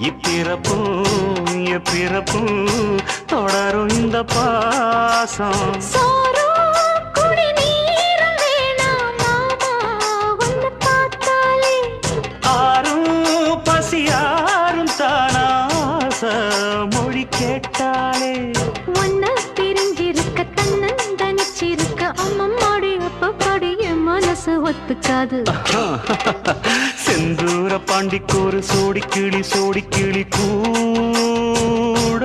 இப்பிறப்பும் எப்பிறப்பும் தொடரும் இந்த பாசம். பசியாரும் தானாச மொழி கேட்டாலே ஒன்ன பிரிஞ்சிருக்க தன்னந்தனிச்சிருக்க அம்மம்மாடி அப்பப்பாடி என் மனசு ஒத்துக்காது. செந்தூர பாண்டிக்கோரு சோடி கிளி கூட